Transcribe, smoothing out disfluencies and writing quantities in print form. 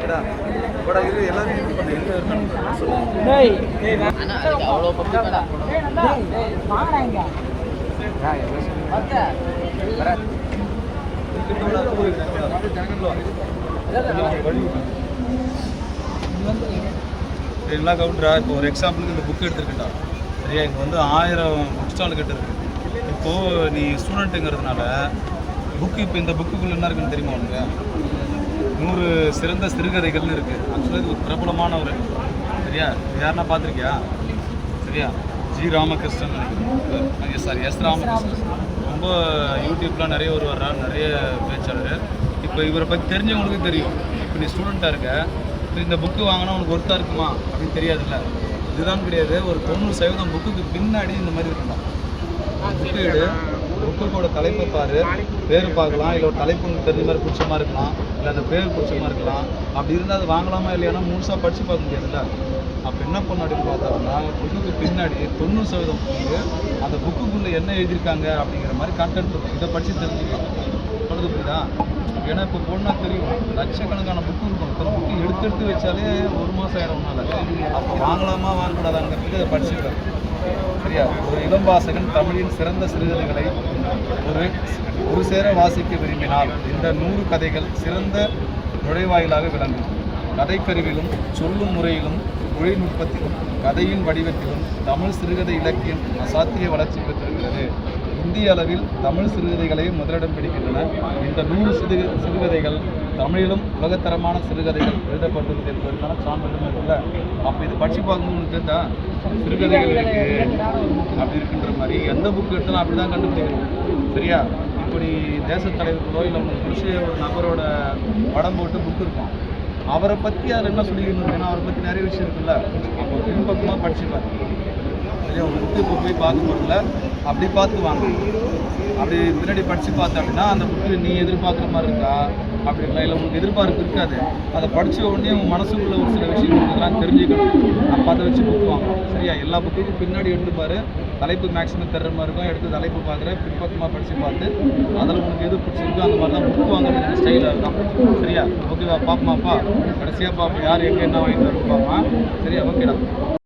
ஓகேடா பட் இது எல்லாரும் இது பண்ண எங்க இருக்கணும் டேய் அண்ணா அதுக்கு அவ்வளோ பக்கம்டா டேய் வாங்கடா எல்லா கவுண்டரா இப்போ ஒரு எக்ஸாம்பிளுக்கு இந்த புக் எடுத்துருக்கேன்டா சரியா இங்கே வந்து 1000 புக் ஸ்டால் கிட்ட இருக்கு இப்போது நீ ஸ்டூடெண்ட்டுங்கிறதுனால புக்கு இப்போ இந்த புக்குக்குள்ள என்ன இருக்குன்னு தெரியுமா உனக்கு 100 சிறந்த சிறுகதைகள்னு இருக்குது ஆக்சுவலாக இது ஒரு பிரபலமான ஒரு சரியா யாருன்னா பார்த்துருக்கியா சரியா ஜி ராமகிருஷ்ணன் நினைக்கிறேன் சாரி எஸ் ராமகிருஷ்ணன் ரொம்ப யூடியூப்லாம் நிறைய ஒரு வர்றாரு நிறைய பேச்சாளர் இப்போ இவரை பற்றி தெரிஞ்சவங்களுக்கு தெரியும் இப்போ நீ ஸ்டூடெண்ட்டாக இருக்க இந்த புக்கு வாங்கினா உனக்கு ஒர்த்தாக இருக்குமா அப்படின்னு தெரியாதுல்ல இதுதான் கிடையாது ஒரு 90% புக்குக்கு பின்னாடி இந்த மாதிரி இருக்கணும் புக்கு எடு புக்குக்கோட தலைப்பை பாரு பேர் பார்க்கலாம் இல்லை ஒரு தலைப்பு உங்களுக்கு தெரிஞ்ச மாதிரி பிடிச்ச மாதிரி இருக்கலாம் இல்லை அந்த பேர் பிடிச்ச மாதிரி இருக்கலாம் அப்படி இருந்தால் அது வாங்கலாமா இல்லையானா முழுசாக படித்து பார்க்க முடியாதுல்ல அப்போ என்ன பண்ண அப்படின்னு பார்த்தோம்னா புக்குக்கு பின்னாடி 90% புக்கு அந்த புக்குக்குள்ளே என்ன எழுதியிருக்காங்க அப்படிங்கிற மாதிரி கண்டென்ட் இருக்கும் இதை படித்து தெரிஞ்சுக்கலாம் சொல்லுது புரியுதா ஏன்னா இப்போ போனா தெரியும் லட்சக்கணக்கான புக்கு இருக்கும் இப்போ புக்கு எடுத்து வச்சாலே 1 மாதம் ஆயிடும்னால அப்போ வாங்கலாமா வாங்கக்கூடாதாங்கிறதுக்கு அதை படிச்சுக்கலாம் சரியா ஒரு இளம்பாசகன் தமிழின் சிறந்த சிறுகதைகளை ஒரு சேர வாசிக்க விரும்பினால் இந்த 100 கதைகள் சிறந்த நுழைவாயிலாக விளங்கும் கதைக்கருவிலும் சொல்லும் முறையிலும் தொழில்நுட்பத்திலும் கதையின் வடிவத்திலும் தமிழ் சிறுகதை இலக்கியம் அசாத்திய வளர்ச்சி பெற்றிருக்கிறது இந்திய அளவில் தமிழ் சிறுகதைகளே முதலிடம் பிடிக்கின்றன இந்த 100 சிறுகதைகள் தமிழிலும் உலகத்தரமான சிறுகதைகள் எழுதப்பட்டுள்ளது என்பதற்கான சான்றிதழ் இருக்குல்ல அப்போ இது படித்து பார்க்கணும்னு தெரிந்தா சிறுகதைகள் இருக்கு அப்படி இருக்குன்ற மாதிரி எந்த புக்கு எடுத்தாலும் அப்படி தான் கண்டுபிடிக்கணும் சரியா இப்படி தேசத் தலைவர்களோ இல்லை உங்களுக்கு பிடிச்ச ஒரு நபரோட படம் போட்டு புக்கு இருக்கும் அவரை பற்றி அதில் என்ன சொல்லிக்கணும் ஏன்னா அவரை பற்றி நிறைய விஷயம் இருக்குல்ல அப்போ பின்பக்கமாக படிச்சுப்பார் சரியா ஒரு புக்கு இப்போ போய் பார்க்க போகிறதில்ல அப்படி பார்த்து வாங்க அப்படி பின்னாடி படித்து பார்த்தேன் அப்படின்னா அந்த புக்கு நீ எதிர்பார்க்குற மாதிரி இருக்கா அப்படிங்களா இல்லை உங்களுக்கு எதிர்பார்ப்பு இருக்காது அதை படித்த உடனே உங்கள் மனசுக்குள்ள ஒரு சில விஷயங்கள் இதெல்லாம் தெரிஞ்சுக்கணும் அப்போ அதை வச்சு புக்கு வாங்கணும் சரியா எல்லா புக்குக்கும் பின்னாடி எடுத்துப்பார் தலைப்பு மேக்ஸிமம் தர்ற மாதிரி இருக்கும் எடுத்து தலைப்பு பார்க்குறேன் பின்பக்கமாக படித்து பார்த்து அதில் உனக்கு எது பிடிச்சிருக்கோ அந்த மாதிரி தான் புக்கு வாங்குறது ஸ்டைலாக இருக்கும் சரியா ஓகேவா பார்ப்போமாப்பா கடைசியாக பார்ப்போம் யார் எங்கே என்ன வாங்கிட்டு வரும் பார்ப்போம் சரியா ஓகேடா